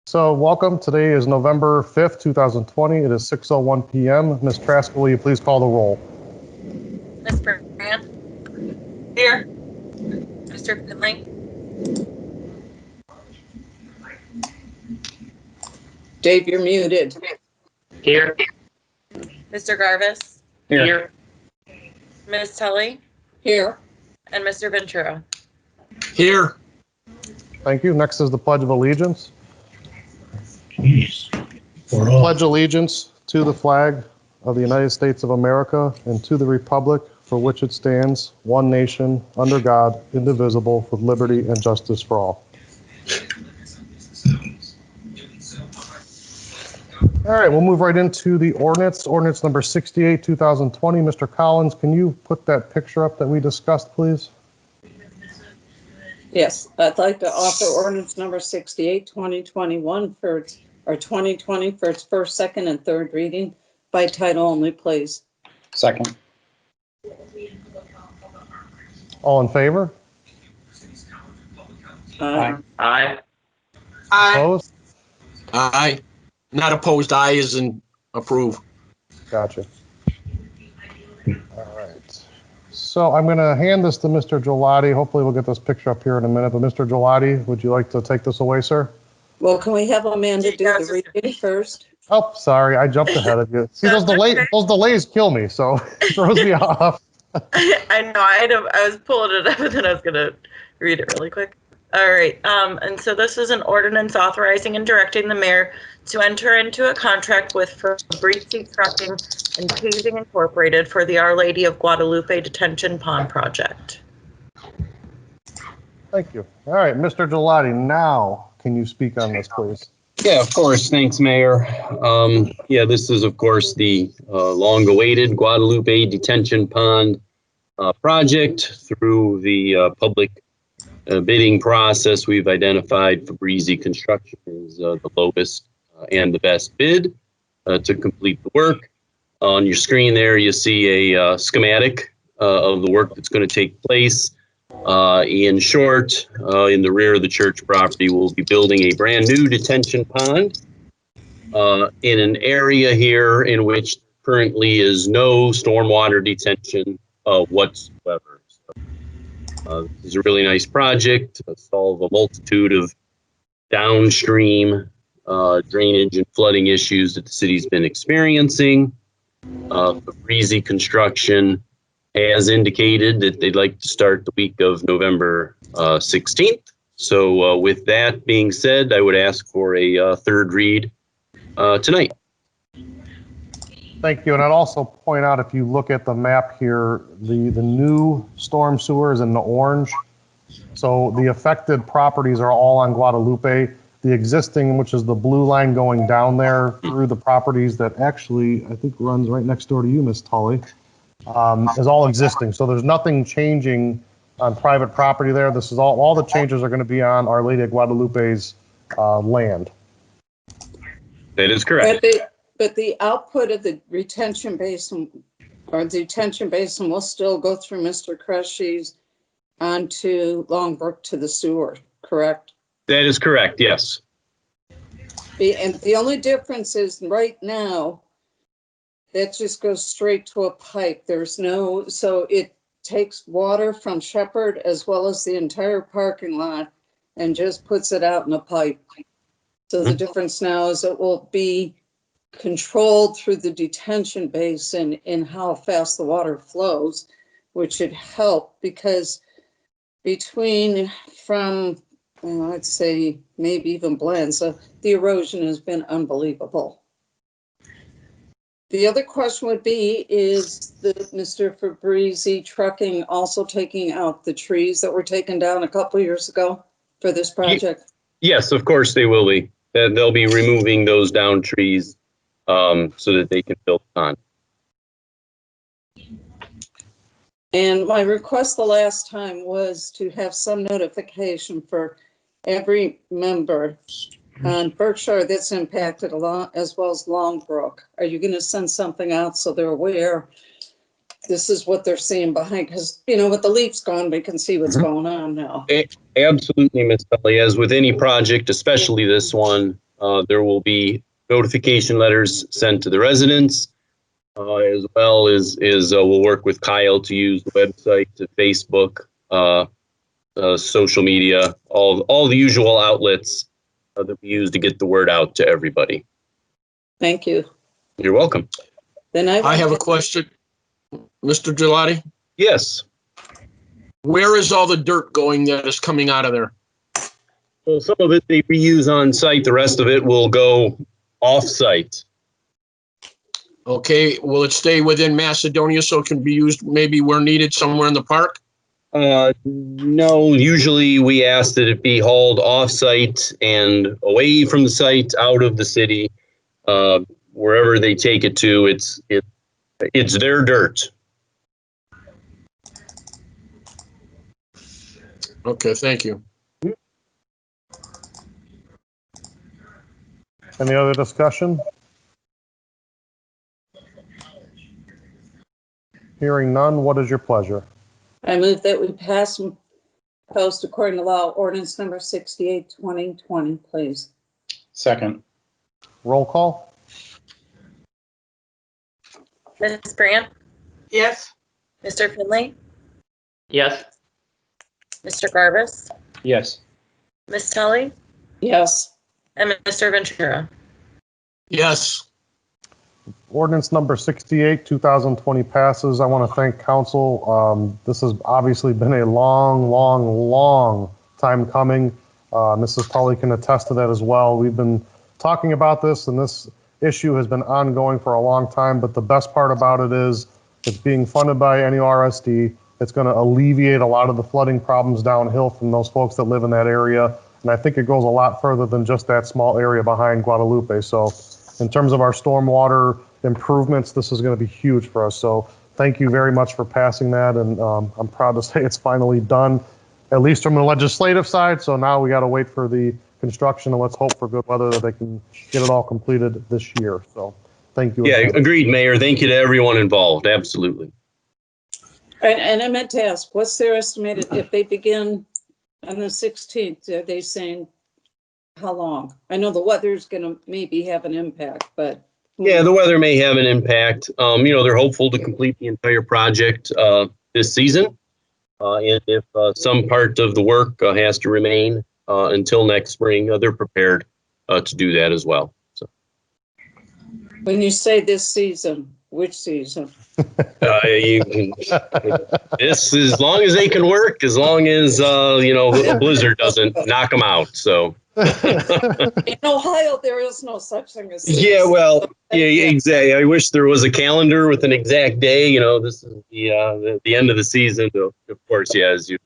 So welcome. Today is November 5th, 2020. It is 6:01 p.m. Ms. Trask, will you please call the roll? Ms. Brand? Here. Mr. Finley? Dave, you're muted. Here. Mr. Garvis? Here. Ms. Tully? Here. And Mr. Ventura? Here. Thank you. Next is the Pledge of Allegiance. Jeez. Pledge allegiance to the flag of the United States of America and to the republic for which it stands, one nation, under God, indivisible, with liberty and justice for all. All right, we'll move right into the ordinance. Ordinance number 68, 2020. Mr. Collins, can you put that picture up that we discussed, please? Yes, I'd like to offer ordinance number 68, 2021 or 2020 for its first, second, and third reading by title only, please. Second. All in favor? Aye. Aye. Opposed? Aye. Not opposed. Aye is in approve. Gotcha. All right. So I'm going to hand this to Mr. Gelati. Hopefully we'll get this picture up here in a minute. But Mr. Gelati, would you like to take this away, sir? Well, can we have Amanda do the reading first? Oh, sorry. I jumped ahead of you. See, those delays kill me, so it throws me off. I know. I was pulling it up and then I was going to read it really quick. All right. And so this is an ordinance authorizing and directing the mayor to enter into a contract with Fabrizi Trucking and Paving Incorporated for the Our Lady of Guadalupe Detention Pond Project. Thank you. All right, Mr. Gelati, now can you speak on this, please? Yeah, of course. Thanks, Mayor. This is, of course, the long-awaited Guadalupe Detention Pond project. Through the public bidding process, we've identified Fabrizi Construction as the lowest and the best bid to complete the work. On your screen there, you see a schematic of the work that's going to take place. In short, in the rear of the church property, we'll be building a brand new detention pond in an area here in which currently is no stormwater detention whatsoever. So, this is a really nice project to solve a multitude of downstream drainage and flooding issues that the city's been experiencing. Fabrizi Construction has indicated that they'd like to start the week of November 16th. So with that being said, I would ask for a third read tonight. Thank you. And I'd also point out, if you look at the map here, the new storm sewer is in the orange. So the affected properties are all on Guadalupe. The existing, which is the blue line going down there through the properties that actually, I think, runs right next door to you, Ms. Tully, is all existing. So there's nothing changing on private property there. This is all the changes are going to be on Our Lady of Guadalupe's land. That is correct. But the output of the retention basin or the detention basin will still go through Mr. Cressy's onto Longbrook to the sewer, correct? That is correct, yes. And the only difference is right now, that just goes straight to a pipe. So it takes water from Shepherd as well as the entire parking lot and just puts it out in a pipe. So the difference now is it will be controlled through the detention basin in how fast the water flows, which should help because I'd say maybe even Blenza, the erosion has been unbelievable. The other question would be, is Mr. Fabrizi Trucking also taking out the trees that were taken down a couple of years ago for this project? Yes, of course they will be. They'll be removing those down trees so that they can build on. And my request the last time was to have some notification for every member on Berkshire that's impacted a lot, as well as Longbrook. Are you going to send something out so they're aware this is what they're seeing behind? Because, with the leaves gone, we can see what's going on now. Absolutely, Ms. Tully. As with any project, especially this one, There will be notification letters sent to the residents, as well as we'll work with Kyle to use the website, to Facebook, social media, all the usual outlets that we use to get the word out to everybody. Thank you. You're welcome. Then I have a question. Mr. Gelati, Yes. where is all the dirt going that is coming out of there? Well, some of it they reuse on site. The rest of it will go off site. Okay, will it stay within Macedonia so it can be used maybe where needed somewhere in the park? No, usually we ask that it be hauled off site and away from the site, out of the city, wherever they take it to. It's their dirt. Okay, thank you. Any other discussion? Hearing none, what is your pleasure? I move that we pass and post according to law ordinance number 68, 2020, please. Second. Roll call? Ms. Brand, Yes. Mr. Finley, Yes. Mr. Garbus, Yes. Ms. Tully, Yes. and Mr. Ventura. Yes, Ordinance number 68, 2020 passes. I want to thank council. This has obviously been a long time coming. Mrs. Tully can attest to that as well. We've been talking about this, and this issue has been ongoing for a long time, but the best part about it is it's being funded by NERSD. It's going to alleviate a lot of the flooding problems downhill from those folks that live in that area, and I think it goes a lot further than just that small area behind Guadalupe. So in terms of our stormwater improvements, this is going to be huge for us. So thank you very much for passing that. And I'm proud to say it's finally done, at least from the legislative side. So now we got to wait for the construction, and let's hope for good weather that they can get it all completed this year. So thank you. Yeah, again. agreed, Mayor. Thank you to everyone involved. Absolutely. And I meant to ask, what's their estimated, if they begin on the 16th, are they saying how long? I know the weather's going to maybe have an impact, but. Yeah, the weather may have an impact. They're hopeful to complete the entire project this season. And if some part of the work has to remain until next spring, they're prepared to do that as well. So, When you say this season, which season? this, as long as they can work, as long as a blizzard doesn't knock them out. So. In Ohio, there is no such thing as. Yeah, well, yeah, exactly. I wish there was a calendar with an exact day. This is the end of the season. Of course, yeah, as you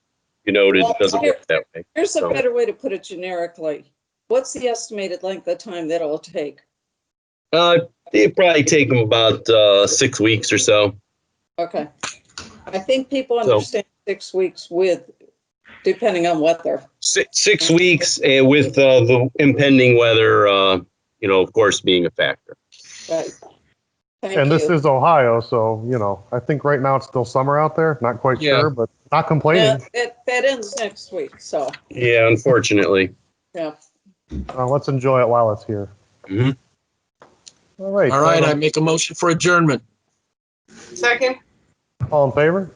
noted, it doesn't work that way. Here's a better way to put it generically. What's the estimated length of time that it'll take? It'd probably take them about 6 weeks or so. Okay. I think people understand 6 weeks with, depending on weather. 6 weeks with the impending weather, of course, being a factor. Right. Thank And you. this is Ohio, so, I think right now it's still summer out there. Not quite Yeah. sure, but not complaining. Yeah, that ends next week, so, Yeah, unfortunately. yeah. Let's enjoy it while it's here. Mm-hmm. All right. all right, I make a motion for adjournment. Second. All in favor?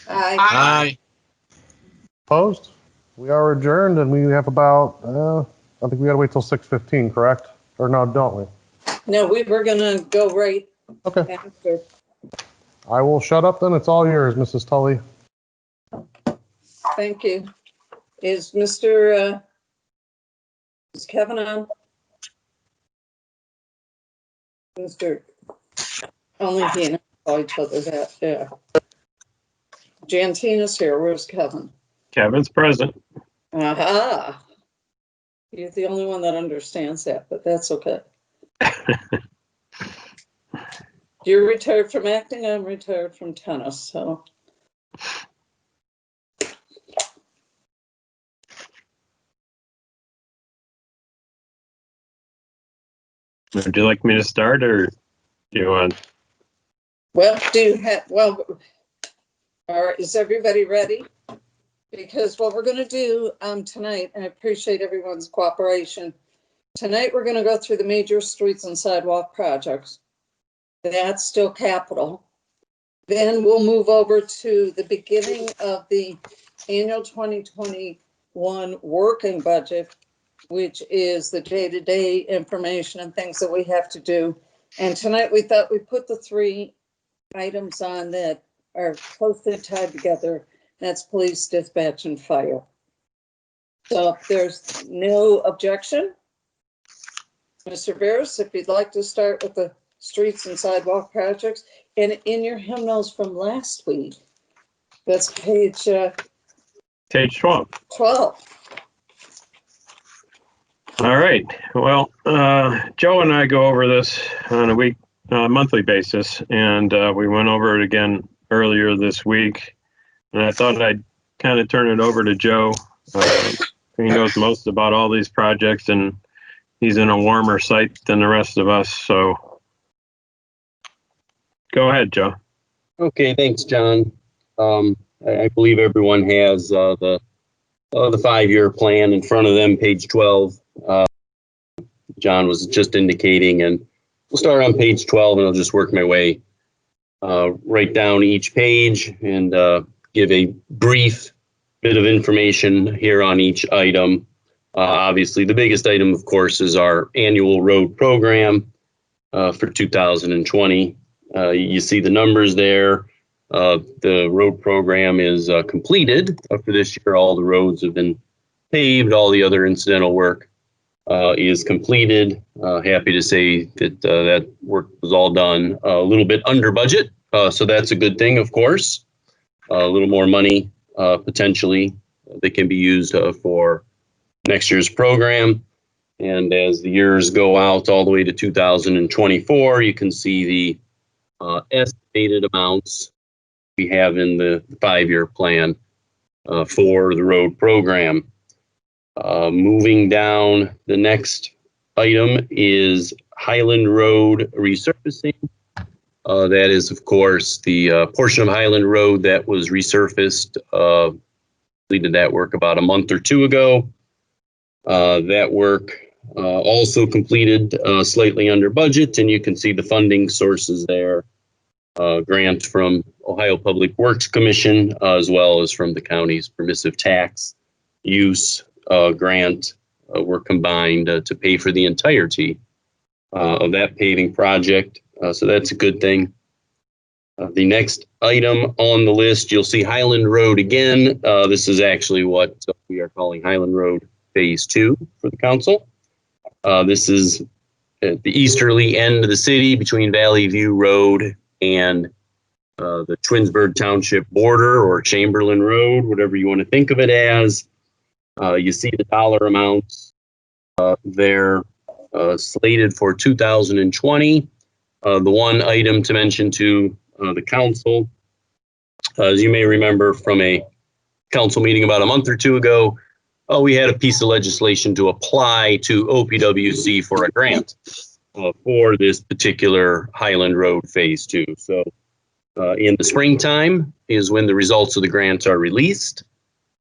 Aye. Opposed? We are adjourned, and we have about, I think we got to wait till 6:15, correct? Or no, don't we? No, we were gonna go right Okay. after. I will shut up then. It's all yours, Mrs. Tully. Thank you. Is Kevin on? Only he and I call each other that, yeah. Jantina's here. Where's Kevin? Kevin's present. Aha. You're the only one that understands that, but that's okay. You're retired from acting, I'm retired from tennis, so. Would you like me to start, or do you want? Well, is everybody ready? Because what we're gonna do tonight, and I appreciate everyone's cooperation, Tonight, we're going to go through the major streets and sidewalk projects. That's still capital. Then we'll move over to the beginning of the annual 2021 working budget, which is the day-to-day information and things that we have to do. And tonight we thought we'd put the three items on that are closely tied together. That's police, dispatch, and fire. So if there's no objection, Mr. Barris, if you'd like to start with the streets and sidewalk projects, and in your hymnals from last week, that's page Page 12. 12. All right. Well, Joe and I go over this on a monthly basis, and we went over it again earlier this week. And I thought I'd kind of turn it over to Joe. He knows most about all these projects, and he's in a warmer site than the rest of us. So go ahead, Joe. Okay, thanks, John. I believe everyone has the 5-year plan in front of them, page 12. John was just indicating, and we'll start on page 12, and I'll just work my way right down each page and give a brief bit of information here on each item. Obviously, the biggest item, of course, is our annual road program for 2020. You see the numbers there. The road program is completed for this year. All the roads have been paved. All the other incidental work is completed. Happy to say that that work was all done a little bit under budget. So that's a good thing, of course. A little more money potentially that can be used for next year's program. And as the years go out all the way to 2024, you can see the estimated amounts we have in the 5-year plan for the road program. Moving down, the next item is Highland Road resurfacing. That is, of course, the portion of Highland Road that was resurfaced. Completed that work about a month or two ago. That work also completed slightly under budget, and you can see the funding sources there. Grant from Ohio Public Works Commission, as well as from the county's permissive tax use grant, were combined to pay for the entirety of that paving project. So that's a good thing. The next item on the list, you'll see Highland Road again. This is actually what we are calling Highland Road Phase 2 for the council. This is at the easterly end of the city between Valley View Road and the Twinsburg Township border, or Chamberlain Road, whatever you want to think of it as. You see the dollar amounts there slated for 2020. The one item to mention to the council, as you may remember from a council meeting about a month or two ago, we had a piece of legislation to apply to OPWC for a grant for this particular Highland Road Phase 2. So in the springtime is when the results of the grants are released.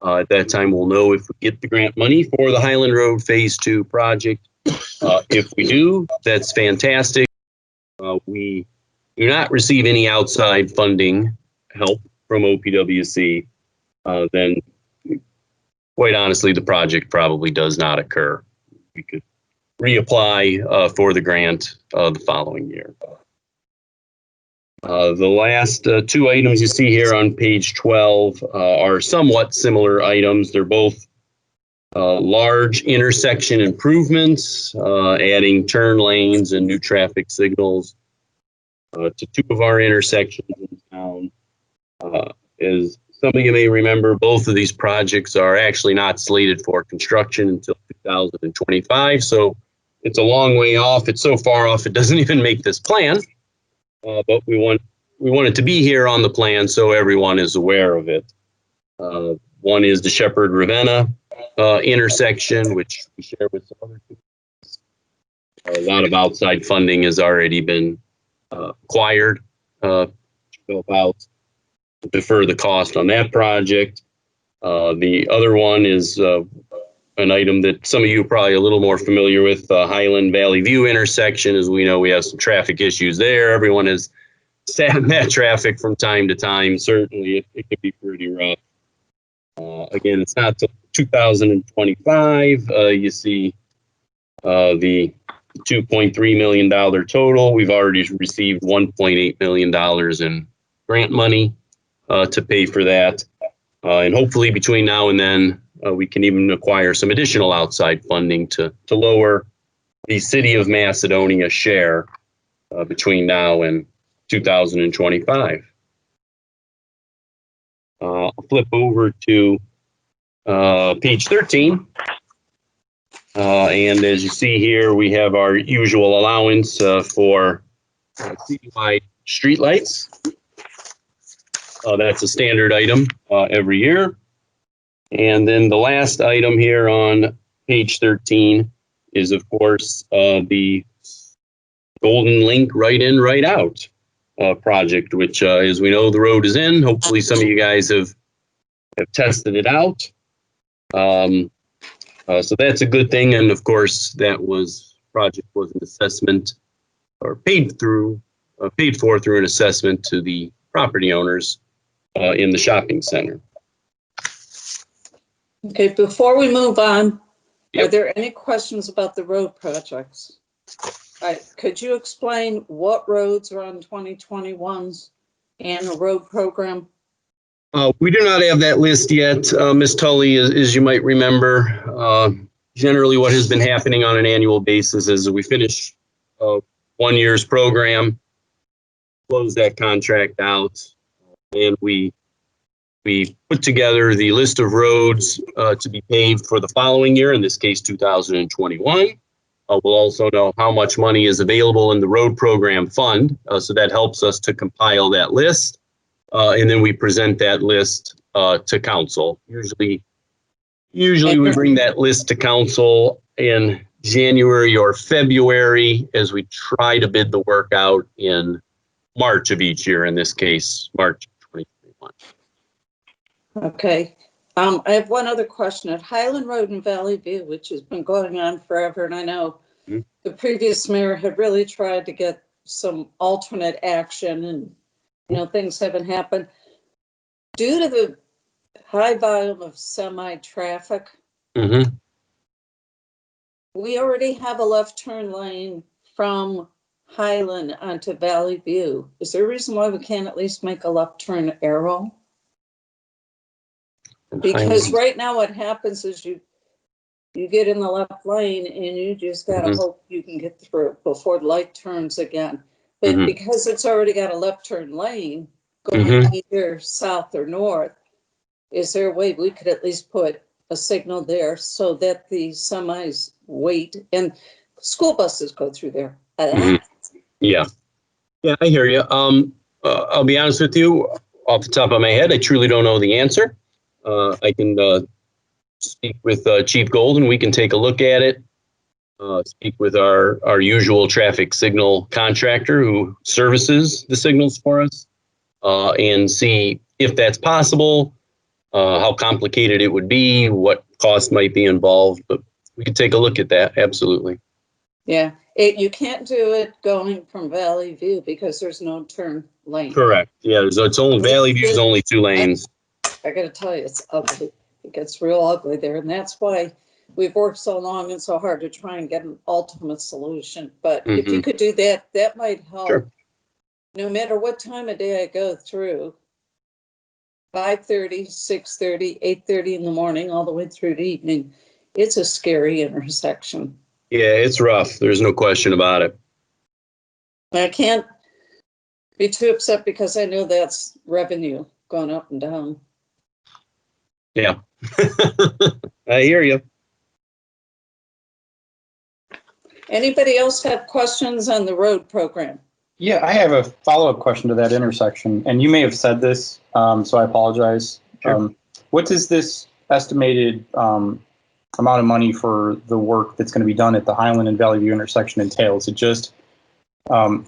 At that time, we'll know if we get the grant money for the Highland Road Phase 2 project. If we do, that's fantastic. We do not receive any outside funding help from OPWC, then quite honestly, the project probably does not occur. We could reapply for the grant the following year. The last two items you see here on page 12 are somewhat similar items. They're both large intersection improvements, adding turn lanes and new traffic signals to two of our intersections in town. As some of you may remember, both of these projects are actually not slated for construction until 2025. So it's a long way off. It's so far off, it doesn't even make this plan. But we want it to be here on the plan so everyone is aware of it. One is the Shepherd-Ravenna intersection, which we share with some other people. A lot of outside funding has already been acquired to help out, defer the cost on that project. The other one is an item that some of you are probably a little more familiar with, Highland Valley View intersection. As we know, we have some traffic issues there. Everyone has sat in that traffic from time to time. Certainly, it can be pretty rough. Again, it's not till 2025. You see the $2.3 million total. We've already received $1.8 million in grant money to pay for that. And hopefully between now and then, we can even acquire some additional outside funding to lower the city of Macedonia share between now and 2025. I'll flip over to page 13. And as you see here, we have our usual allowance for citywide streetlights. That's a standard item every year. And then the last item here on page 13 is, of course, the Golden Link Right In, Right Out project, which, as we know, the road is in. Hopefully some of you guys have tested it out. So that's a good thing. And of course, that project was an assessment or paid for through an assessment to the property owners in the shopping center. Okay, before we move on, Yep. are there any questions about the road projects? All right, could you explain what roads are on 2021's annual road program? We do not have that list yet, Ms. Tully, as you might remember. Generally, what has been happening on an annual basis is we finish 1 year's program, close that contract out, and we put together the list of roads to be paved for the following year, in this case 2021. We'll also know how much money is available in the road program fund, so that helps us to compile that list. And then we present that list to council. Usually we bring that list to council in January or February as we try to bid the work out in March of each year, in this case, March 2021. Okay, I have one other question. At Highland Road in Valley View, which has been going on forever, and I know the previous mayor had really tried to get some alternate action, and things haven't happened. Due to the high volume of semi-traffic, we already have a left turn lane from Highland onto Valley View. Is there a reason why we can't at least make a left turn arrow? Because right now what happens is you get in the left lane and you just gotta hope you can get through before the light turns again. But because it's already got a left turn lane going either south or north, is there a way we could at least put a signal there so that the semis wait and school buses go through there? Yeah, I hear you. I'll be honest with you, off the top of my head, I truly don't know the answer. I can speak with Chief Golden. We can take a look at it. Speak with our usual traffic signal contractor who services the signals for us, and see if that's possible, how complicated it would be, what cost might be involved. But we can take a look at that. Absolutely. Yeah, you can't do it going from Valley View because there's no turn lane. Correct. Yeah, it's only Valley View is only 2 lanes. I gotta tell you, it's ugly. It gets real ugly there, and that's why we've worked so long and so hard to try and get an ultimate solution. But if you could do that, that might help. Sure. No matter what time of day I go through, 5:30, 6:30, 8:30 in the morning, all the way through the evening, it's a scary intersection. Yeah, it's rough. There's no question about it. I can't be too upset because I know that's revenue going up and down. Yeah, I hear you. Anybody else have questions on the road program? Yeah, I have a follow-up question to that intersection, and you may have said this, so I apologize. Sure. What does this estimated amount of money for the work that's going to be done at the Highland and Valley View intersection entail? Is it just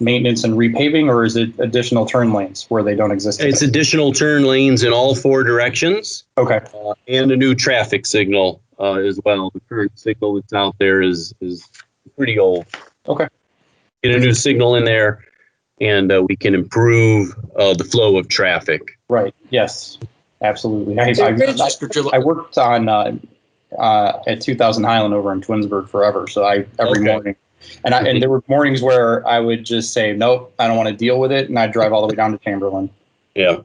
maintenance and repaving, or is it additional turn lanes where they don't exist today? It's additional turn lanes in all 4 directions. Okay. And a new traffic signal as well. The current signal that's out there is pretty old. Okay. Get a new signal in there, and we can improve the flow of traffic. Right, yes, absolutely. So I worked on at 2000 Highland over in Twinsburg forever, so every Okay. morning. And there were mornings where I would just say, nope, I don't want to deal with it, and I'd drive all the way down to Chamberlain. Yeah.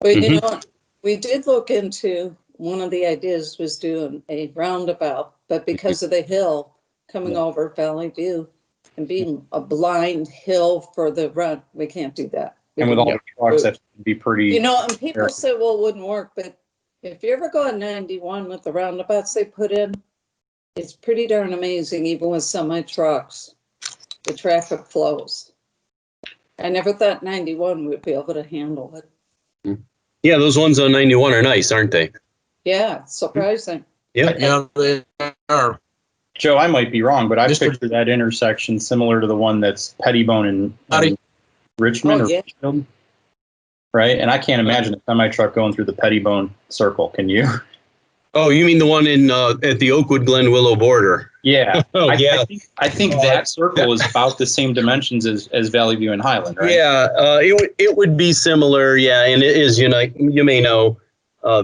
Well, you know, we did look into, one of the ideas was doing a roundabout, but because of the hill coming over Valley View and being a blind hill for the run, we can't do that. And with all the trucks, that would be pretty. You know, and people say, well, it wouldn't work, but if you ever go on 91 with the roundabouts they put in, it's pretty darn amazing, even with semi trucks, the traffic flows. I never thought 91 would be able to handle it. Yeah, those ones on 91 are nice, aren't they? Yeah, it's surprising. Yeah. Yeah, they are. Joe, I might be wrong, but I Mr. picture that intersection similar to the one that's Pettibone and Howdy. Richmond Oh, or yeah. Richfield, right? And I can't imagine a semi truck going through the Pettibone circle. Can you? Oh, you mean the one in at the Oakwood Glen Willow border? Yeah. Oh, yeah. I think that circle is about the same dimensions as Valley View and Highland, right? Yeah, it would be similar. Yeah, and it is. You know, you may know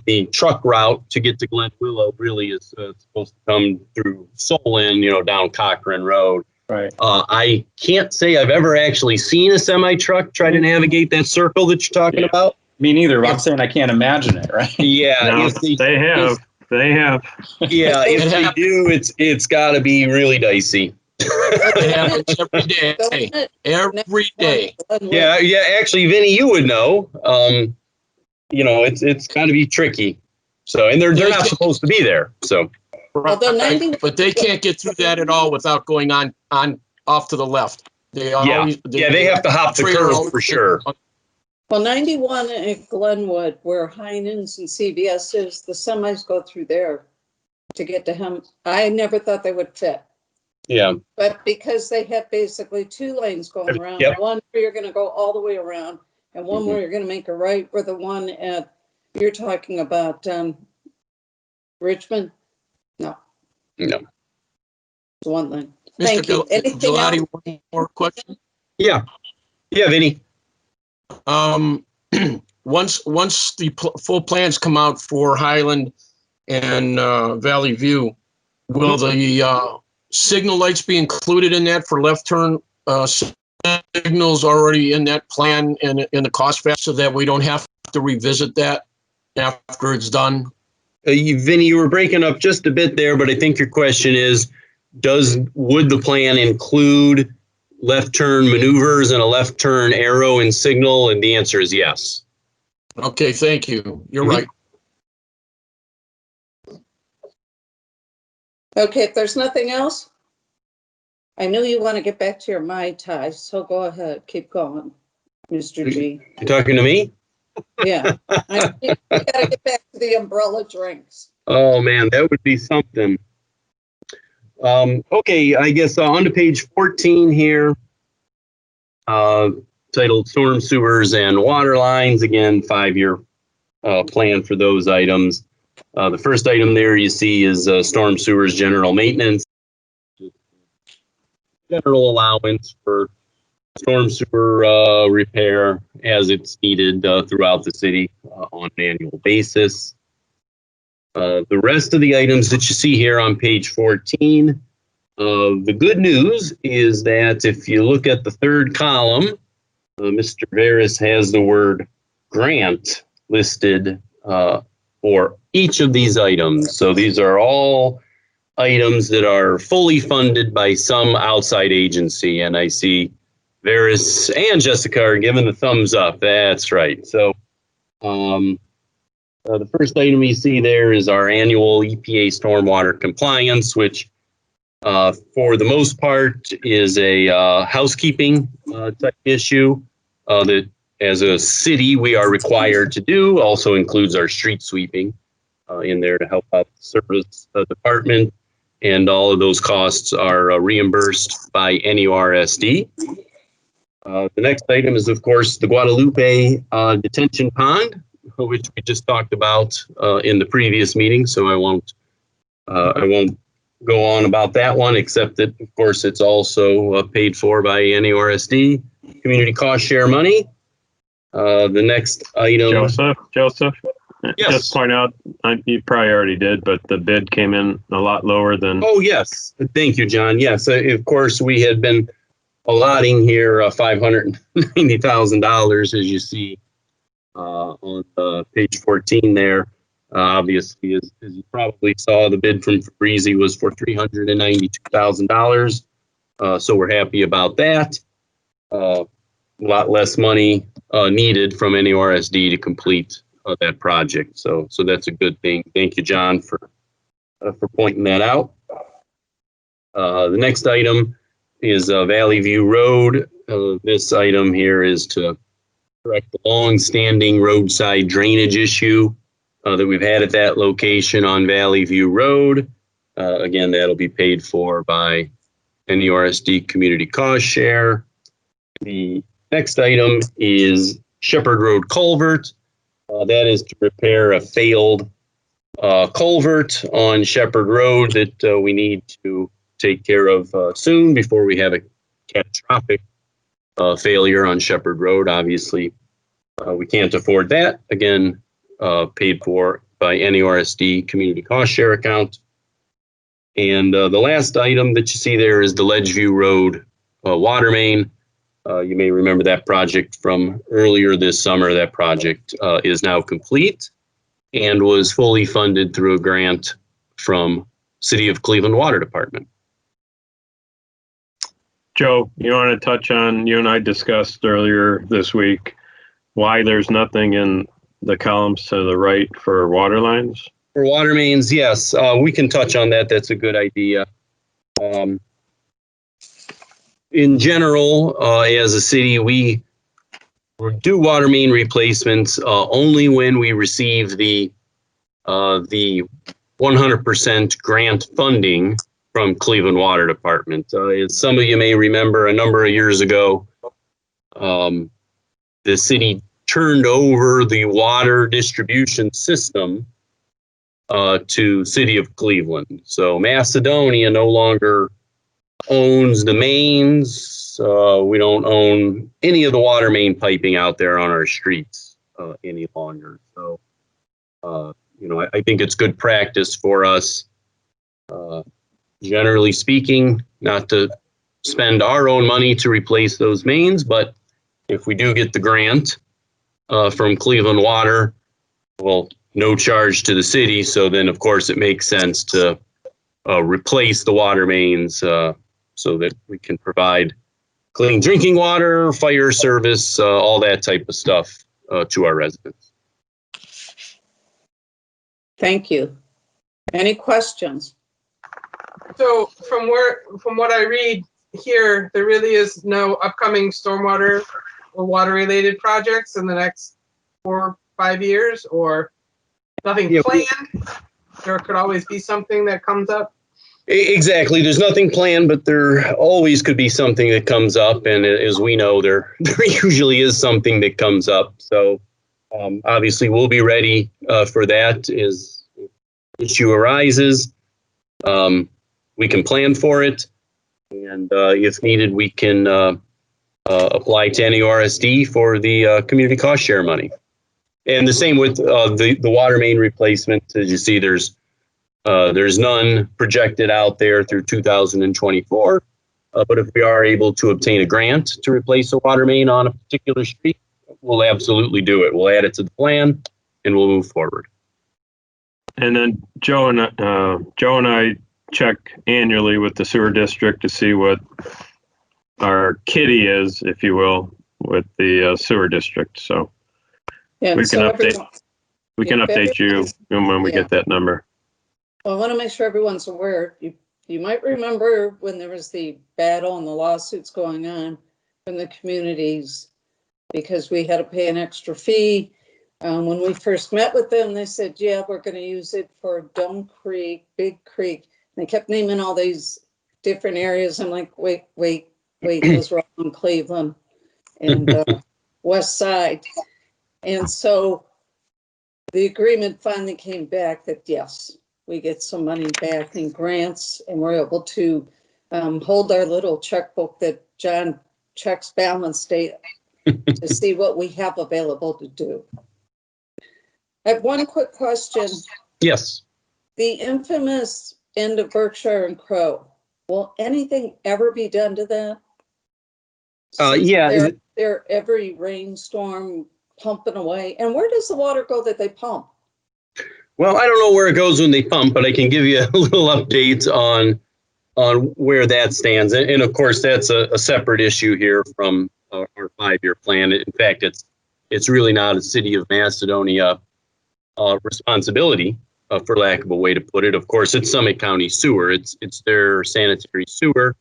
the truck route to get to Glen Willow really is supposed to come through Solon, you know, down Cochran Road. Right. I can't say I've ever actually seen a semi truck try to navigate that circle that you're talking about. Me neither, but I'm saying I can't imagine it, right? Yeah, No, if they have. They have. yeah, if they do, it's got to be really dicey. It happens every day. Don't it? Every day. Yeah, yeah. Actually, Vinny, you would know. You know, it's got to be tricky. So, and they're not supposed to be there. So, Although 90 But they can't get through that at all without going on off to the left. They yeah, always, they have to hop the curb for sure. Well, 91 at Glenwood, where Heinen's and CVS is, the semis go through there to get to him. I never thought they would fit. Yeah. But because they have basically two lanes going around, Yep. one where you're going to go all the way around and one where you're going to make a right, where the one at, you're talking about Richmond? No. No. It's one lane. Thank you. Mr. Anything Gelati, else? one more question. Yeah. Yeah, Vinny. Once the full plans come out for Highland and Valley View, will the signal lights be included in that for left turn signals already in that plan and in the cost factor so that we don't have to revisit that after it's done? Vinny, you were breaking up just a bit there, but I think your question is, would the plan include left turn maneuvers and a left turn arrow and signal? And the answer is yes. Okay, thank you. You're right. Okay, if there's nothing else, I know you want to get back to your Mai Tai, so go ahead, keep going, Mr. G. You talking to me? Yeah, we gotta get back to the umbrella drinks. Oh man, that would be something. Okay, I guess on to page 14 here, titled Storm Sewers and Water Lines. Again, 5-year plan for those items. The first item there you see is Storm Sewers General Maintenance. General allowance for storm sewer repair as it's needed throughout the city on an annual basis. The rest of the items that you see here on page 14, the good news is that if you look at the third column, Mr. Veras has the word grant listed for each of these items. So these are all items that are fully funded by some outside agency. And I see Veras and Jessica are giving the thumbs up. That's right. So the first item you see there is our annual EPA stormwater compliance, which for the most part is a housekeeping type issue that as a city we are required to do. Also includes our street sweeping in there to help out the service department, and all of those costs are reimbursed by NURSD. The next item is, of course, the Guadalupe detention pond, which we just talked about in the previous meeting, so I won't I won't go on about that one, except that, of course, it's also paid for by NERSD, community cost share money. The next item. Joseph, Yes. just point out, you probably already did, but the bid came in a lot lower than. Oh, yes. Thank you, John. Yes, of course, we had been allotting here $590,000, as you see on page 14 there. Obviously, as you probably saw, the bid from Fabrizi was for $392,000. So we're happy about that. A lot less money needed from NERSD to complete that project. So that's a good thing. Thank you, John, for pointing that out. The next item is Valley View Road. This item here is to correct the long-standing roadside drainage issue that we've had at that location on Valley View Road. Again, that'll be paid for by NERSD Community Cost Share. The next item is Shepherd Road Culvert. That is to repair a failed culvert on Shepherd Road that we need to take care of soon before we have a catastrophic failure on Shepherd Road. Obviously, we can't afford that. Again, paid for by NERSD Community Cost Share account. And the last item that you see there is the Ledgeview Road water main. You may remember that project from earlier this summer. That project is now complete and was fully funded through a grant from City of Cleveland Water Department. Joe, you want to touch on, you and I discussed earlier this week, why there's nothing in the columns to the right for water lines? For water mains, yes, we can touch on that. That's a good idea. In general, as a city, we do water main replacements only when we receive the 100% grant funding from Cleveland Water Department. As some of you may remember, a number of years ago, the city turned over the water distribution system to City of Cleveland. So Macedonia no longer owns the mains. We don't own any of the water main piping out there on our streets any longer. So, I think it's good practice for us, generally speaking, not to spend our own money to replace those mains. But if we do get the grant from Cleveland Water, well, no charge to the city. So then, of course, it makes sense to replace the water mains so that we can provide clean drinking water, fire service, all that type of stuff to our residents. Thank you. Any questions? So from what I read here, there really is no upcoming stormwater or water related projects in the next 4 or 5 years, or nothing planned? There could always be something that comes up. Exactly. There's nothing planned, but there always could be something that comes up. And as we know, there usually is something that comes up. So obviously we'll be ready for that as issue arises. We can plan for it. And if needed, we can apply to NERSD for the community cost share money. And the same with the water main replacement. As you see, there's none projected out there through 2024. But if we are able to obtain a grant to replace a water main on a particular street, we'll absolutely do it. We'll add it to the plan and we'll move forward. And then Joe and I check annually with the sewer district to see what our kitty is, if you will, with the sewer district. So Yeah, we can so update you when we get that number. Well, I want to make sure everyone's aware. You might remember when there was the battle and the lawsuits going on from the communities because we had to pay an extra fee. When we first met with them, they said, yeah, we're going to use it for Dome Creek, Big Creek. And they kept naming all these different areas. I'm like, wait, those were all in Cleveland and West Side. And so the agreement finally came back that, yes, we get some money back in grants and we're able to hold our little checkbook that John checks balance date to see what we have available to do. I have one quick question. Yes. The infamous end of Berkshire and Crow, will anything ever be done to that? Yeah. They're every rainstorm pumping away. And where does the water go that they pump? Well, I don't know where it goes when they pump, but I can give you a little update on where that stands. And of course, that's a separate issue here from our 5-year plan. In fact, it's really not a city of Macedonia responsibility, for lack of a way to put it. Of course, it's Summit County Sewer. It's their sanitary sewer,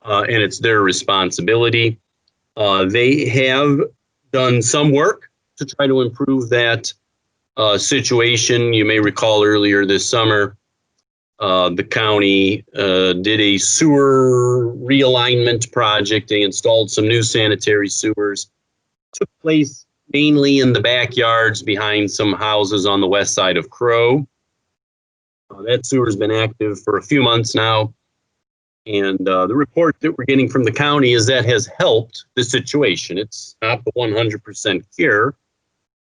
and it's their responsibility. They have done some work to try to improve that situation. You may recall earlier this summer, the county did a sewer realignment project. They installed some new sanitary sewers. Took place mainly in the backyards behind some houses on the west side of Crow. That sewer's been active for a few months now. And the report that we're getting from the county is that has helped the situation. It's not the 100% cure,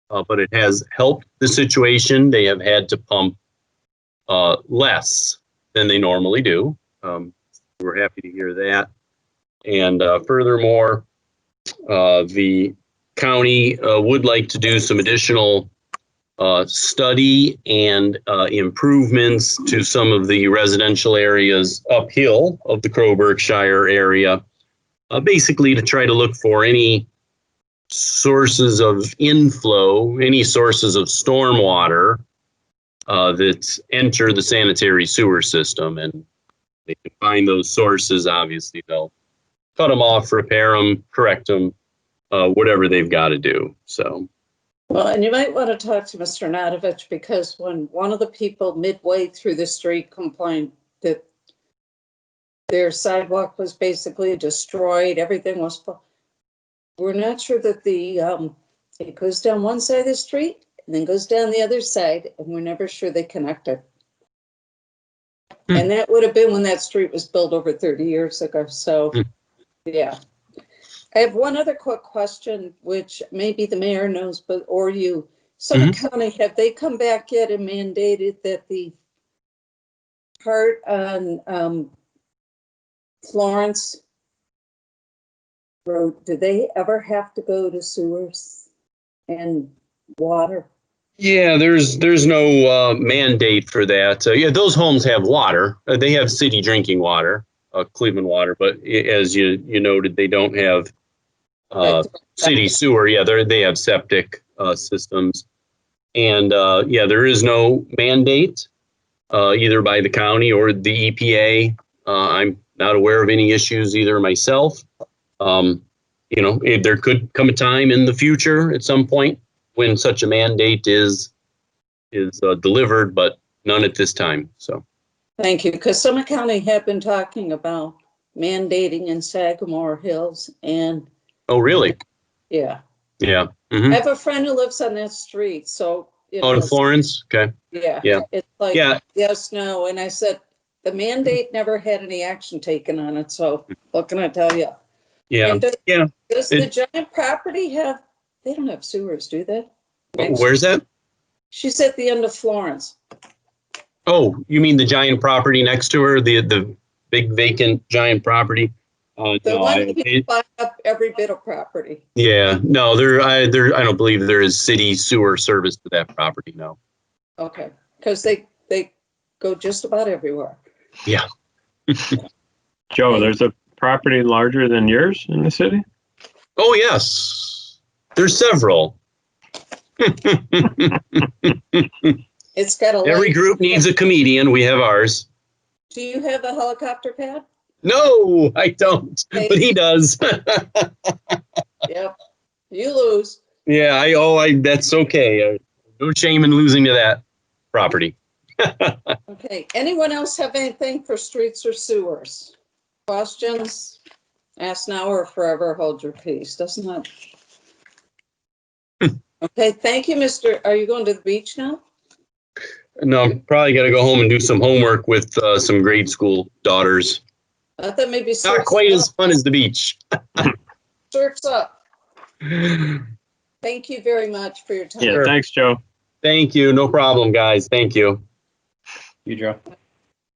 but it has helped the situation. They have had to pump less than they normally do. We're happy to hear that. And furthermore, the county would like to do some additional study and improvements to some of the residential areas uphill of the Crow Berkshire area, basically to try to look for any sources of inflow, any sources of stormwater that enter the sanitary sewer system. And they can find those sources. Obviously, they'll cut them off, repair them, correct them, whatever they've got to do. So. Well, and you might want to talk to Mr. Nadovich, because when one of the people midway through the street complained that their sidewalk was basically destroyed, everything was, we're not sure that it goes down one side of the street and then goes down the other side, and we're never sure they connected. And that would have been when that street was built over 30 years ago. So, yeah. I have one other quick question, which maybe the mayor knows, but or you. Summit County, have they come back yet and mandated that the part on Florence Road, do they ever have to go to sewers and water? Yeah, there's no mandate for that. Yeah, those homes have water. They have city drinking water, Cleveland water, but as you noted, they don't have city sewer. Yeah, they have septic systems. And yeah, there is no mandate either by the county or the EPA. I'm not aware of any issues either myself. There could come a time in the future at some point when such a mandate is delivered, but none at this time. So. Thank you, because Summit County have been talking about mandating in Sagamore Hills and. Oh, really? Yeah. Yeah. I have a friend who lives on that street, so. In Florence? Okay. Yeah. Yeah. It's like, yes, no. And I said, the mandate never had any action taken on it, so what can I tell you? Yeah. Does the giant property have, they don't have sewers, do they? Where's that? She's at the end of Florence. Oh, you mean the giant property next to her, the big vacant giant property? One that buy up every bit of property. Yeah, no, I don't believe there is city sewer service to that property. No. Okay, because they go just about everywhere. Yeah. Joe, there's a property larger than yours in the city? Oh yes, there's several. It's got every group needs a comedian. We have ours. Do you have a helicopter pad? No, I don't, but he does. Yep, you lose. Yeah, that's okay. No shame in losing to that property. Okay, anyone else have anything for streets or sewers? Questions? Ask now or forever hold your peace, doesn't it? Okay, thank you, Mr. Are you going to the beach now? No, I'm probably got to go home and do some homework with some grade school daughters. I thought maybe Not surf's quite up. as fun as the beach. Surf's up. Thank you very much for your time. Yeah, thanks, Joe. Thank you. No problem, guys. Thank you. You, Joe.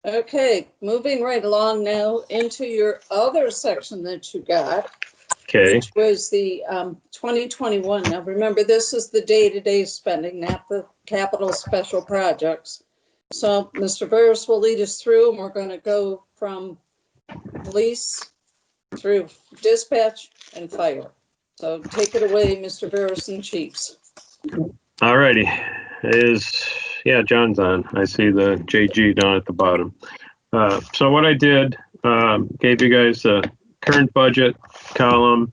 Okay, moving right along now into your other section that you got, Okay. which was the 2021. Now, remember, this is the day-to-day spending, not the capital special projects. So Mr. Burris will lead us through, and we're going to go from police through dispatch and fire. So take it away, Mr. Burris and Chiefs. All righty. Yeah, John's on. I see the JG down at the bottom. So what I did, gave you guys a current budget column,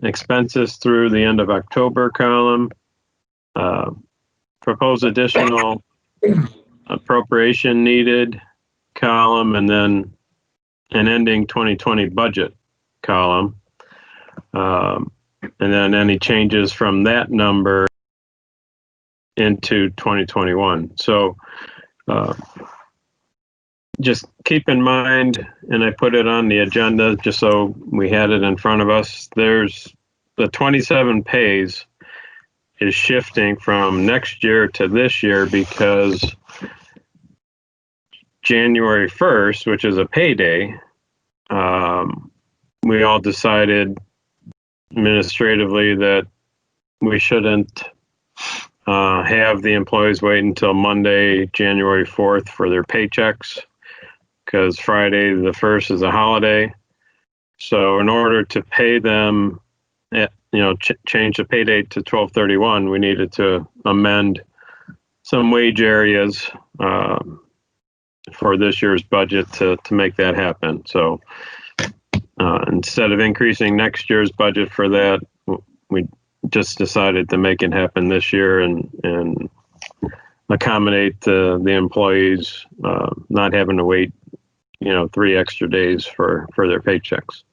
expenses through the end of October column, proposed additional appropriation needed column, and then an ending 2020 budget column. And then any changes from that number into 2021. So just keep in mind, and I put it on the agenda just so we had it in front of us, there's the 27 pays is shifting from next year to this year because January 1st, which is a payday, we all decided administratively that we shouldn't have the employees wait until Monday, January 4th for their paychecks because Friday the 1st is a holiday. So in order to pay them, change the pay date to 12/31, we needed to amend some wage areas for this year's budget to make that happen. So instead of increasing next year's budget for that, we just decided to make it happen this year and accommodate the employees not having to wait 3 extra days for their paychecks.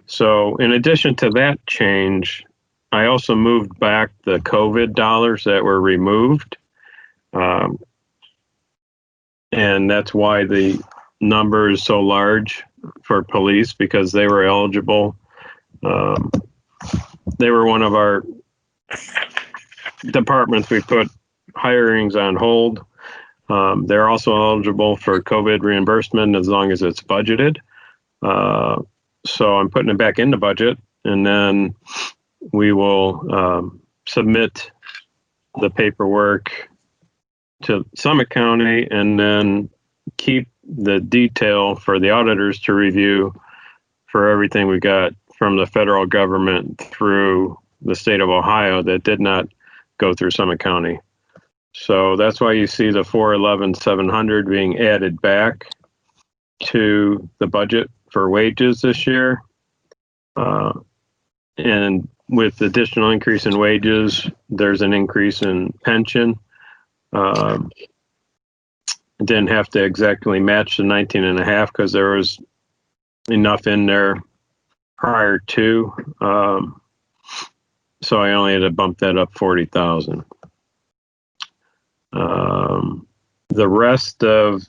So in addition to that change, I also moved back the COVID dollars that were removed, and that's why the number is so large for police, because they were eligible. They were one of our departments we put hirings on hold. They're also eligible for COVID reimbursement as long as it's budgeted. So I'm putting it back in the budget, and then we will submit the paperwork to Summit County and then keep the detail for the auditors to review for everything we got from the federal government through the state of Ohio that did not go through Summit County. So that's why you see the 411,700 being added back to the budget for wages this year. And with additional increase in wages, there's an increase in pension. Didn't have to exactly match the 19.5 because there was enough in there prior to. So I only had to bump that up 40,000. The rest of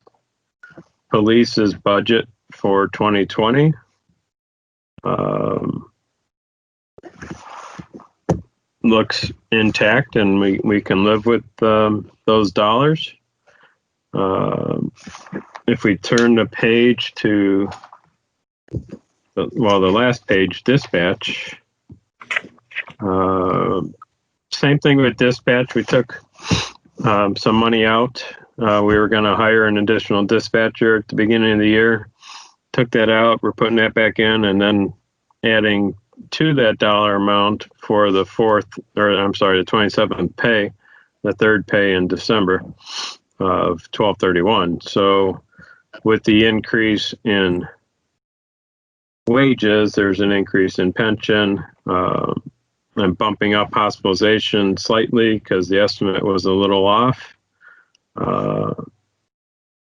police's budget for 2020 looks intact, and we can live with those dollars. If we turn the page to the last page, dispatch. Same thing with dispatch. We took some money out. We were going to hire an additional dispatcher at the beginning of the year. Took that out. We're putting that back in, and then adding to that dollar amount for the 27th pay, the third pay in December of 12/31. So with the increase in wages, there's an increase in pension. I'm bumping up hospitalization slightly because the estimate was a little off.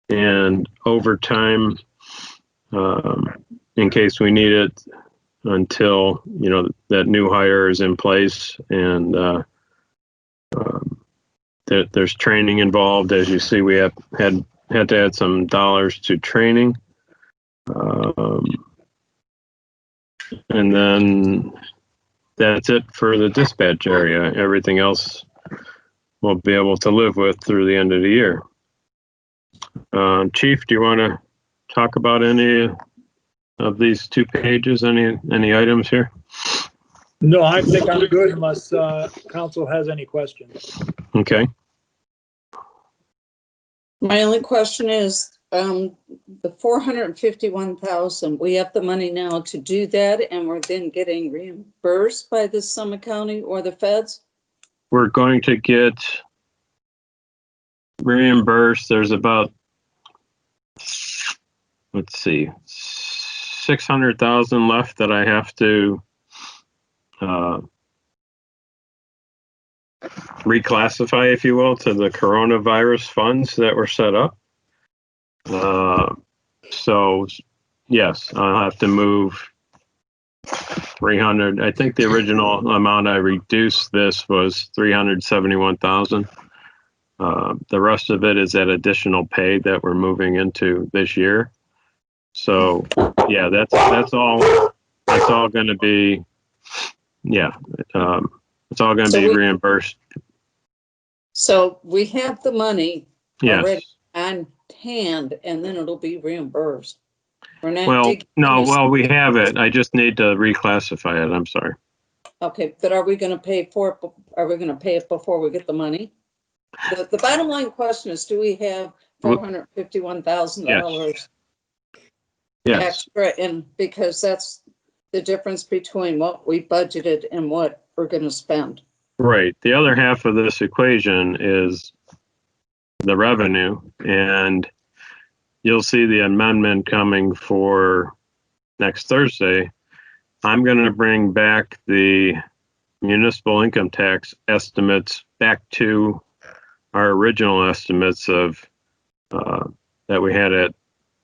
And overtime, in case we need it until, that new hire is in place and there's training involved. As you see, we had to add some dollars to training. And then that's it for the dispatch area. Everything else we'll be able to live with through the end of the year. Chief, do you want to talk about any of these 2 pages? Any items here? No, I think I'm good unless council has any questions. Okay. My only question is, the 451,000, we have the money now to do that, and we're then getting reimbursed by the Summit County or the feds? We're going to get reimbursed. There's about, let's see, 600,000 left that I have to reclassify, if you will, to the coronavirus funds that were set up. So yes, I'll have to move 300. I think the original amount I reduced this was 371,000. The rest of it is that additional pay that we're moving into this year. So yeah, that's all going to be, yeah, it's all going to be reimbursed. So we have the money Yes. already on hand, and then it'll be reimbursed. We're not Well, taking no, any- well, we have it. I just need to reclassify it. I'm sorry. Okay, but are we gonna pay for it? Are we gonna pay it before we get the money? The bottom line question is, do we have $451,000 Yes. extra? And because that's the difference between what we budgeted and what we're gonna spend. Right. The other half of this equation is the revenue, and you'll see the amendment coming for next Thursday. I'm going to bring back the municipal income tax estimates back to our original estimates of that we had at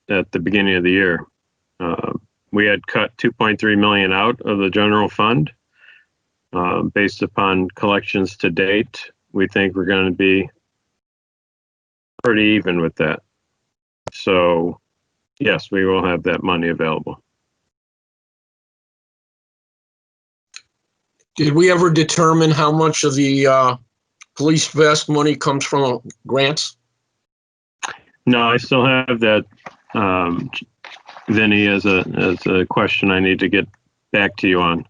the beginning of the year. We had cut 2.3 million out of the general fund. Based upon collections to date, we think we're going to be pretty even with that. So yes, we will have that money available. Did we ever determine how much of the police vest money comes from grants? No, I still have that, Vinny, as a question I need to get back to you on.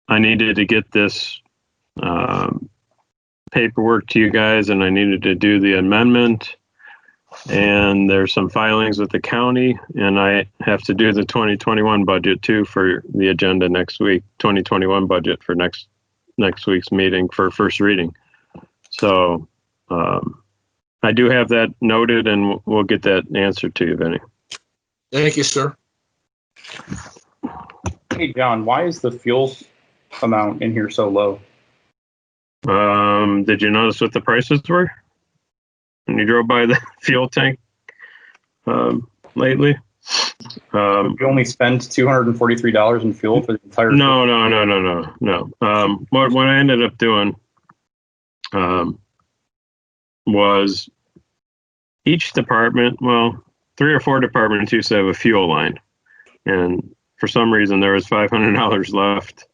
I needed to get this paperwork to you guys, and I needed to do the amendment. And there's some filings with the county, and I have to do the 2021 budget too for the agenda next week. 2021 budget for next week's meeting for first reading. So I do have that noted, and we'll get that answer to you, Vinny. Thank you, sir. Hey, John, why is the fuel amount in here so low? Did you notice what the prices were when you drove by the fuel tank lately? You only spend $243 in fuel for the entire. No. What I ended up doing was each department, well, 3 or 4 departments used to have a fuel line, and for some reason there was $500 left.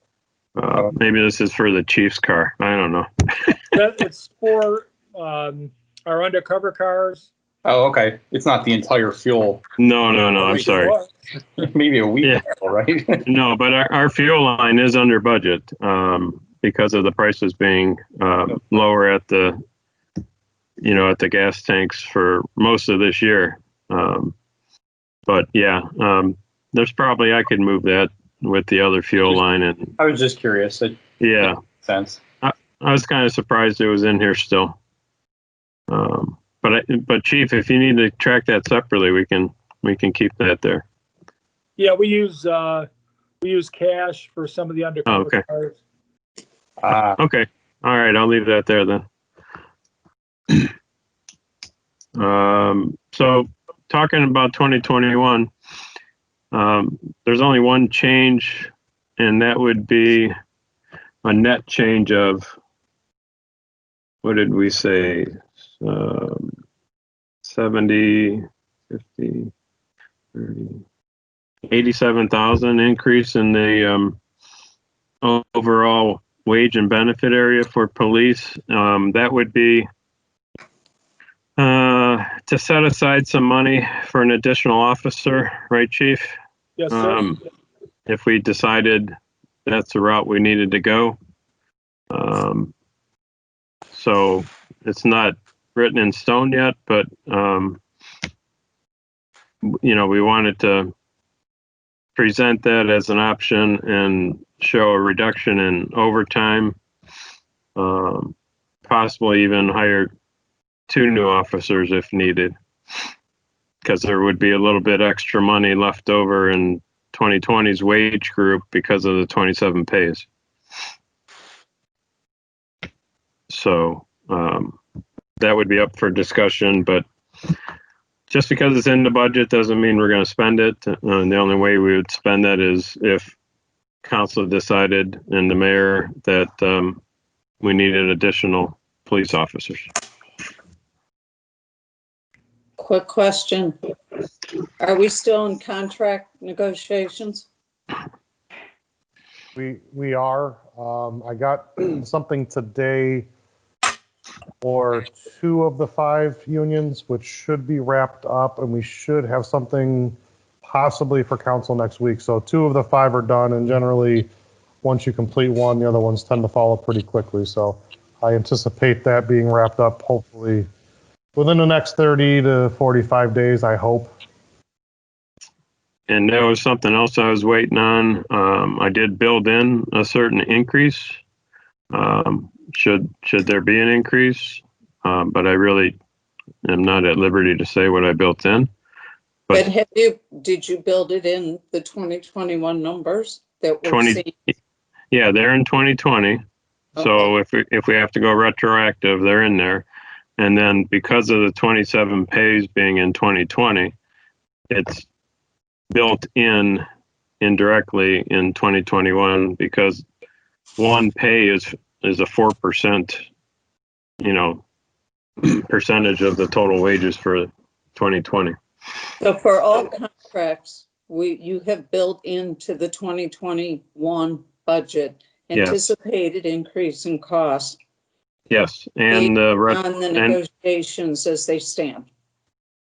Maybe this is for the chief's car. I don't know. It's for our undercover cars. Oh, okay. It's not the entire fuel. No. I'm sorry. Maybe a week, Yeah. ago, right? No, but our fuel line is under budget because of the prices being lower at the gas tanks for most of this year. But yeah, there's probably, I could move that with the other fuel line. And I was just curious. It yeah, makes sense. I was kind of surprised it was in here still. But Chief, if you need to track that separately, we can keep that there. Yeah, we use cash for some of the undercover okay. cars. Okay. All right. I'll leave that there then. So talking about 2021, there's only one change, and that would be a net change of what did we say? 70, 50, 30, 87,000 increase in the overall wage and benefit area for police. That would be to set aside some money for an additional officer, right, Chief? Yes, sir. If we decided that's the route we needed to go. So it's not written in stone yet, but we wanted to present that as an option and show a reduction in overtime, possibly even hire 2 new officers if needed, because there would be a little bit extra money left over in 2020's wage group because of the 27 pays. So that would be up for discussion, but just because it's in the budget doesn't mean we're going to spend it. The only way we would spend that is if council decided and the mayor that we needed additional police officers. Quick question. Are we still in contract negotiations? We are. I got something today for 2 of the 5 unions, which should be wrapped up, and we should have something possibly for council next week. So 2 of the 5 are done, and generally, once you complete one, the other ones tend to follow pretty quickly. So I anticipate that being wrapped up hopefully within the next 30 to 45 days, I hope. And there was something else I was waiting on. I did build in a certain increase. Should there be an increase? But I really am not at liberty to say what I built in. But did you build it in the 2021 numbers that we're 20, seeing? yeah, they're in 2020. Okay. So if we have to go retroactive, they're in there. And then because of the 27 pays being in 2020, it's built in indirectly in 2021 because one pay is a 4%, percentage of the total wages for 2020. So for all contracts, you have built into the 2021 budget Yes. anticipated increase in costs Yes, and on the negotiations as they stand.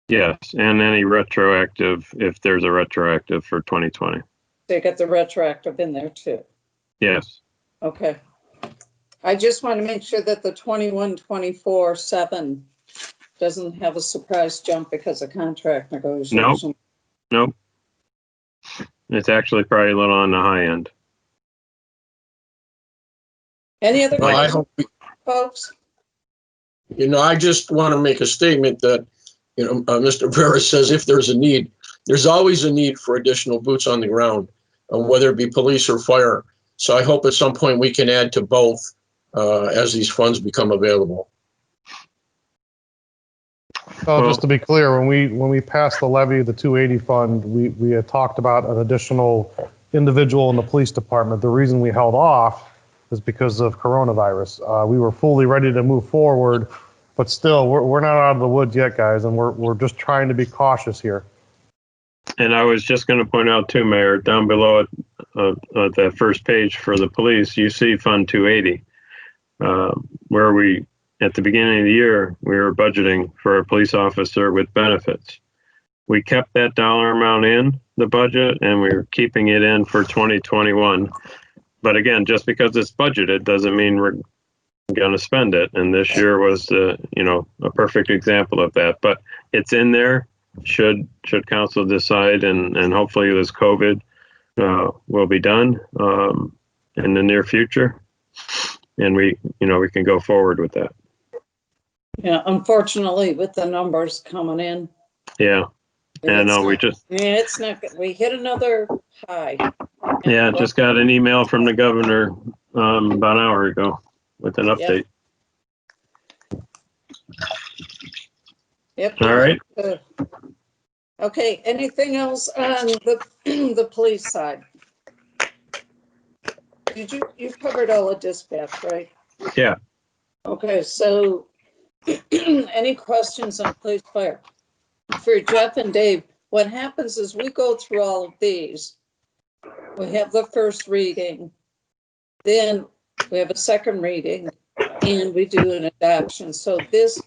yes, and any retroactive if there's a retroactive for 2020. They got the retroactive in there too. Yes. Okay. I just want to make sure that the 21-24-7 doesn't have a surprise jump because of contract negotiation. Nope. It's actually probably a little on the high end. Any other Well, I questions, hope, folks? I just want to make a statement that, Mr. Vera says if there's a need, there's always a need for additional boots on the ground, whether it be police or fire. So I hope at some point we can add to both as these funds become available. Well, just to be clear, when we passed the levy, the 280 fund, we had talked about an additional individual in the police department. The reason we held off is because of coronavirus. We were fully ready to move forward, but still, we're not out of the woods yet, guys, and we're just trying to be cautious here. And I was just going to point out too, Mayor, down below at that first page for the police, you see Fund 280, where we, at the beginning of the year, we were budgeting for a police officer with benefits. We kept that dollar amount in the budget and we're keeping it in for 2021. But again, just because it's budgeted doesn't mean we're going to spend it. And this year was, a perfect example of that. But it's in there. Should council decide, and hopefully this COVID will be done in the near future, and we can go forward with that. Yeah, unfortunately, with the numbers coming in. Yeah, and it's not good. We hit another high. Yeah, just got an email from the governor about an hour ago with an update. Yep. All right. Okay, anything else on the police side? You covered all the dispatch, right? Yeah. Okay, so any questions on police fire? For Jeff and Dave, what happens is we go through all of these. We have the first reading, then we have a second reading, and we do an adoption. So this,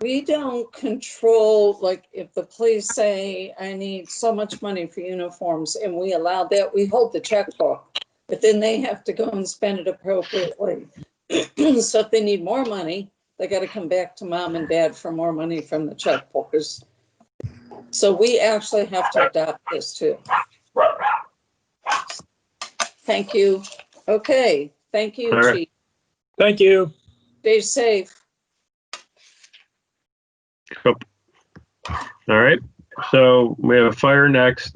we don't control, like if the police say, I need so much money for uniforms, and we allow that, we hold the checkbook, but then they have to go and spend it appropriately. So if they need more money, they got to come back to mom and dad for more money from the checkbook. So we actually have to adopt this too. Thank you. Okay, thank you, All right. Chief. Thank you. Stay safe. All right. So we have fire next.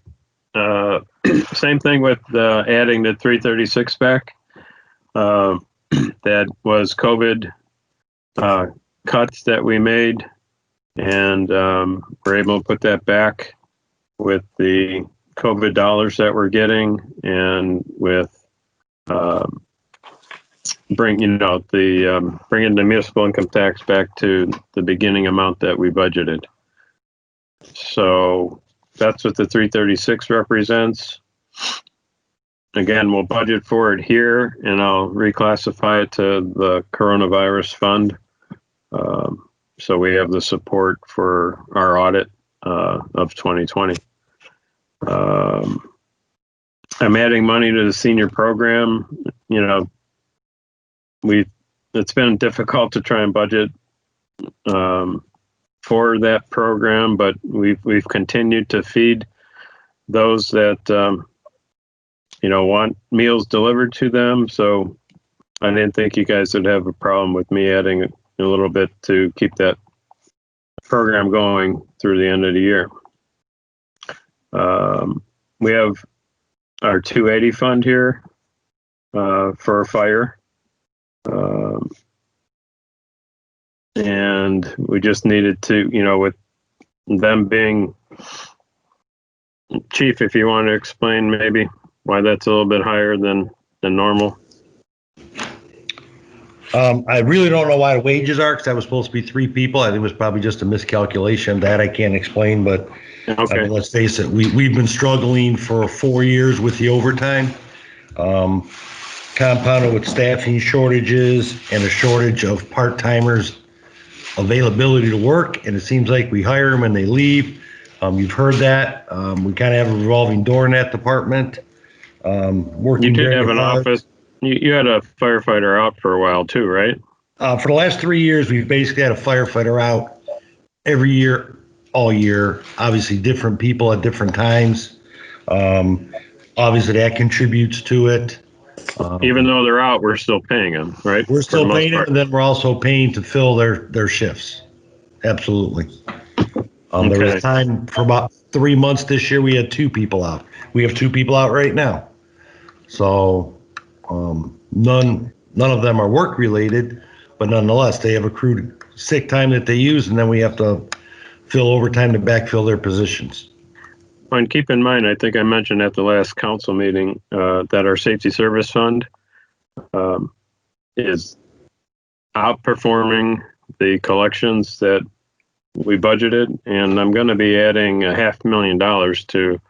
Same thing with adding the 336 back. That was COVID cuts that we made, and we're able to put that back with the COVID dollars that we're getting, and with bringing the municipal income tax back to the beginning amount that we budgeted. So that's what the 336 represents. Again, we'll budget for it here, and I'll reclassify it to the coronavirus fund. So we have the support for our audit of 2020. I'm adding money to the senior program. You know, it's been difficult to try and budget for that program, but we've continued to feed those that want meals delivered to them. So I didn't think you guys would have a problem with me adding a little bit to keep that program going through the end of the year. We have our 280 fund here for fire. And we just needed to, with them being, Chief, if you want to explain maybe why that's a little bit higher than normal. I really don't know why the wages are, because that was supposed to be 3 people. I think it was probably just a miscalculation. That I can't explain, but Okay. I mean, let's face it, we've been struggling for 4 years with the overtime, compounded with staffing shortages and a shortage of part-timers availability to work. And it seems like we hire them and they leave. You've heard that. We kind of have a revolving door in that department. Working You did very have an hard. office. You had a firefighter out for a while too, right? For the last 3 years, we've basically had a firefighter out every year, all year. Obviously, different people at different times. Obviously, that contributes to it. Even though they're out, we're still paying them, right? We're For the still most paying them, part. and then we're also paying to fill their shifts. Absolutely. There was Okay. a time for about 3 months this year, we had 2 people out. We have 2 people out right now. So none of them are work related, but nonetheless, they have accrued sick time that they use, and then we have to fill overtime to backfill their positions. And keep in mind, I think I mentioned at the last council meeting that our safety service fund is outperforming the collections that we budgeted, and I'm going to be adding $500,000 to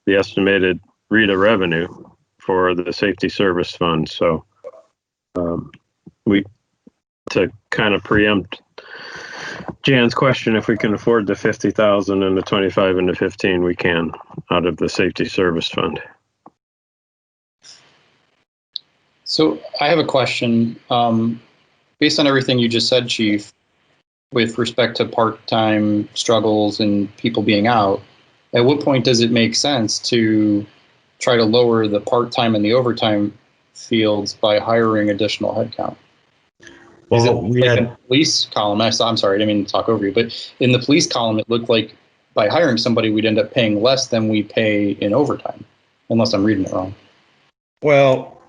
the estimated RETA revenue for the safety service fund. So to kind of preempt Jan's question, if we can afford the 50,000 and the 25 and the 15, we can out of the safety service fund. So I have a question. Based on everything you just said, Chief, with respect to part-time struggles and people being out, at what point does it make sense to try to lower the part-time and the overtime fields by hiring additional headcount? Well, we Like had in the police column, I'm sorry, I didn't mean to talk over you, but in the police column, it looked like by hiring somebody, we'd end up paying less than we pay in overtime, unless I'm reading it wrong. Well,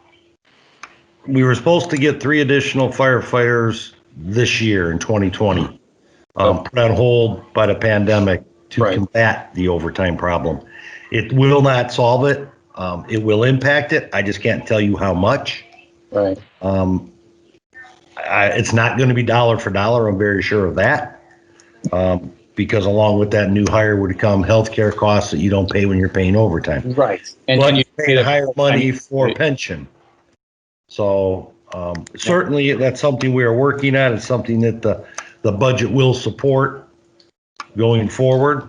we were supposed to get 3 additional firefighters this year in 2020, put on hold by the pandemic to Right. combat the overtime problem. It will not solve it. It will impact it. I just can't tell you how much. Right. It's not going to be dollar for dollar. I'm very sure of that. Because along with that new hire would come healthcare costs that you don't pay when you're paying overtime. Right. But you pay pay the higher money for right. pension. So certainly that's something we are working on. It's something that the budget will support going forward.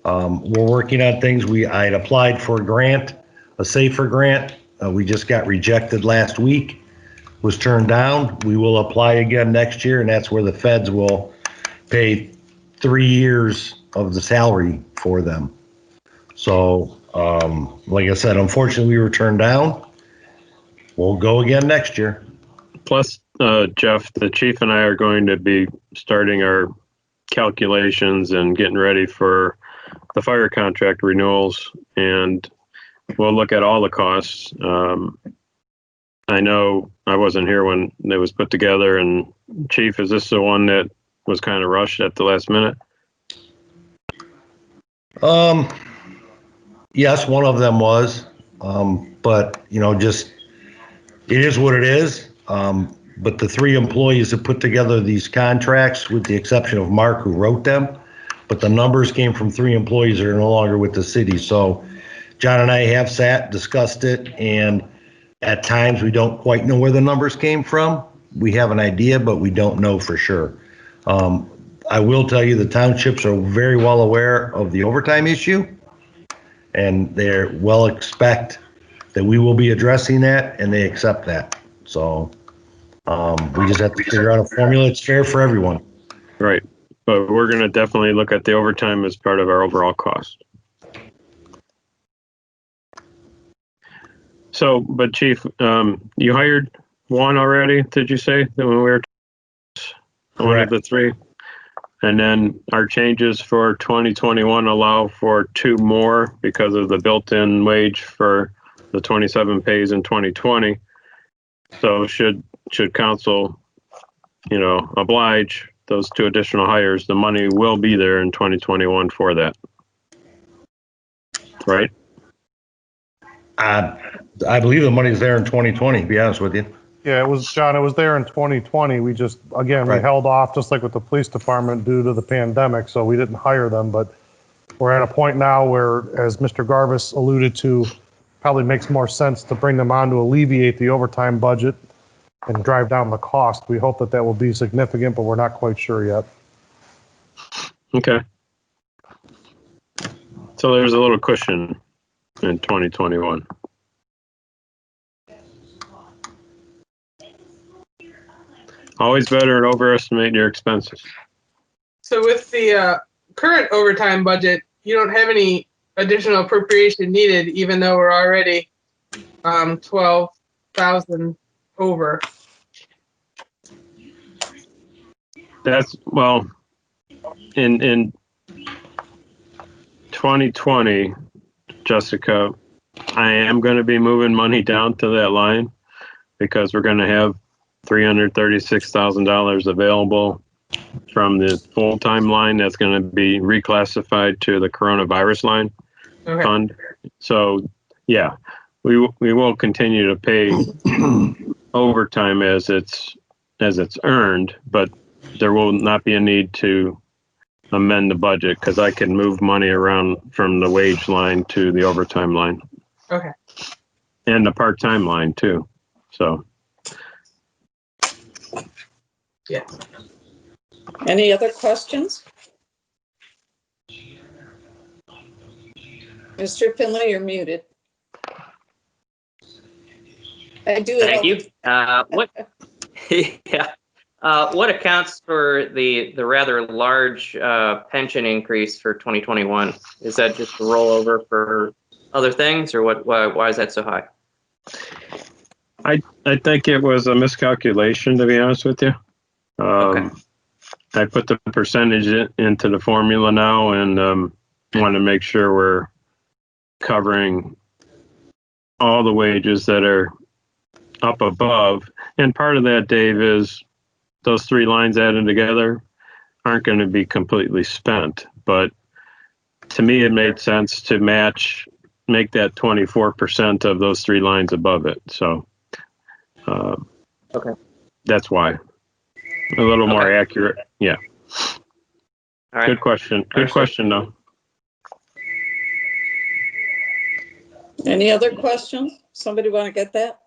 We're working on things. I had applied for a grant, a SAFER grant. We just got rejected last week, was turned down. We will apply again next year, and that's where the feds will pay 3 years of the salary for them. So, like I said, unfortunately, we were turned down. We'll go again next year. Plus, Jeff, the chief and I are going to be starting our calculations and getting ready for the fire contract renewals, and we'll look at all the costs. I know I wasn't here when it was put together, and Chief, is this the one that was kind of rushed at the last minute? Yes, one of them was, but just, it is what it is. But the 3 employees that put together these contracts, with the exception of Mark, who wrote them, but the numbers came from 3 employees that are no longer with the city. So John and I have sat, discussed it, and at times we don't quite know where the numbers came from. We have an idea, but we don't know for sure. I will tell you the townships are very well aware of the overtime issue, and they're well expect that we will be addressing that, and they accept that. So we just have to figure out a formula that's fair for everyone. Right. But we're going to definitely look at the overtime as part of our overall cost. So, but Chief, you hired one already, did you say, that when we were one of the 3? And then our changes for 2021 allow for 2 more because of the built-in wage for the 27 pays in 2020. So should council, oblige those 2 additional hires, the money will be there in 2021 for that. Right? I believe the money's there in 2020, to be honest with you. Yeah, it was, John, it was there in 2020. We just, again, we Right. held off, just like with the police department, due to the pandemic, so we didn't hire them. But we're at a point now where, as Mr. Garvis alluded to, probably makes more sense to bring them on to alleviate the overtime budget and drive down the cost. We hope that will be significant, but we're not quite sure yet. Okay. So there's a little cushion in 2021. Always better to overestimate your expenses. So with the current overtime budget, you don't have any additional appropriation needed, even though we're already 12,000 over. That's, well, in 2020, Jessica, I am going to be moving money down to that line because we're going to have $336,000 available from the full-time line that's going to be reclassified to the coronavirus line fund. So yeah, we will continue to pay overtime as it's earned, but there will not be a need to amend the budget because I can move money around from the wage line to the overtime line. Okay. And the part-time line too. So. Yeah. Any other questions? Mr. Finley, you're muted. I do. Thank you. What? Yeah. What accounts for the rather large pension increase for 2021? Is that just a rollover for other things, or what? Why is that so high? I think it was a miscalculation, to be honest with you. Okay. I put the percentage into the formula now, and want to make sure we're covering all the wages that are up above. And part of that, Dave, is those 3 lines added together aren't going to be completely spent. But to me, it made sense to make that 24% of those 3 lines above it. So, okay, that's why. A little more accurate. Yeah. All right. Good question. Good question, though. Any other questions? Somebody want to get that?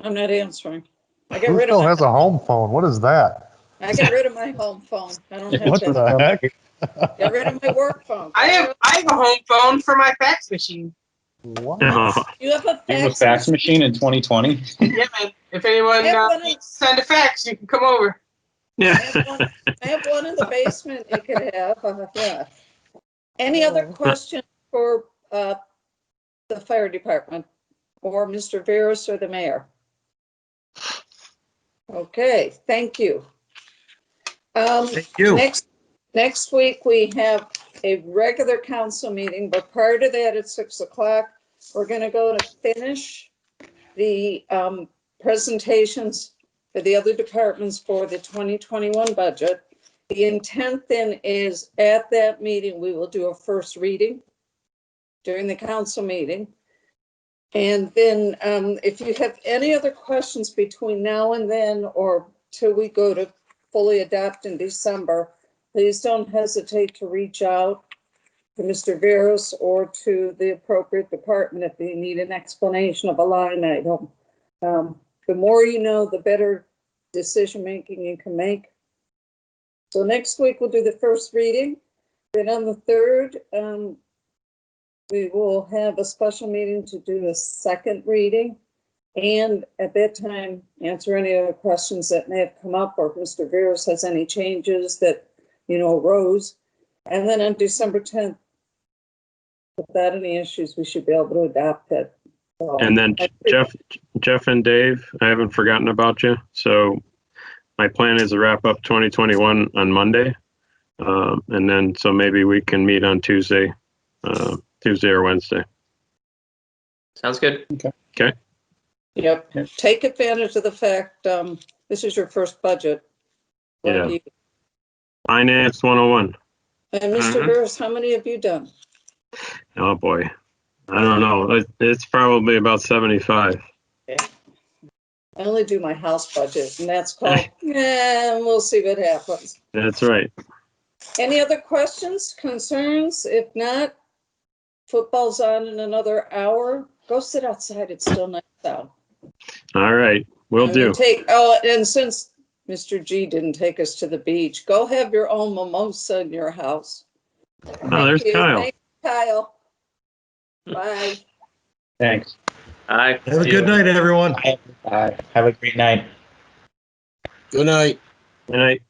I'm not answering. I get Who rid of still my, has a home phone? What is that? I get rid of my home phone. I don't have What that. the heck? Get rid of my work phone. I have a home phone for my fax machine. What? You have a You have a fax fax machine in 2020? Yeah, man. If anyone needs to send a fax, you can come over. Yeah. I have one in the basement you could have. Yeah. Any other questions for the fire department or Mr. Veras or the mayor? Okay, thank you. Thank you. Next week, we have a regular council meeting, but prior to that, at 6 o'clock, we're going to go to finish the presentations for the other departments for the 2021 budget. The intent then is at that meeting, we will do a first reading during the council meeting. And then if you have any other questions between now and then or till we go to fully adopt in December, please don't hesitate to reach out to Mr. Veras or to the appropriate department if they need an explanation of a line item. The more you know, the better decision-making you can make. So next week, we'll do the first reading. Then on the 3rd, we will have a special meeting to do a second reading. And at that time, answer any other questions that may have come up or if Mr. Veras has any changes that, arose. And then on December 10th, without any issues, we should be able to adopt it. So, And then Jeff and Dave, I haven't forgotten about you. So my plan is to wrap up 2021 on Monday. And then, so maybe we can meet on Tuesday or Wednesday. Sounds good. Okay. Yep. Take advantage of the fact this is your first budget. Yeah. You, Finance 101. and Mr. Veras, how many have you done? Oh boy. I don't know. It's probably about 75. I only do my house budget, and that's called, we'll see what happens. That's right. Any other questions, concerns? If not, football's on in another hour. Go sit outside. It's still nice out. All right. Will do. And since Mr. G didn't take us to the beach, go have your own mimosa in your house. Oh, there's Kyle. Thank you, Kyle. Bye. Thanks. All right. Have a good night, everyone. Have a great night. Good night. Good night.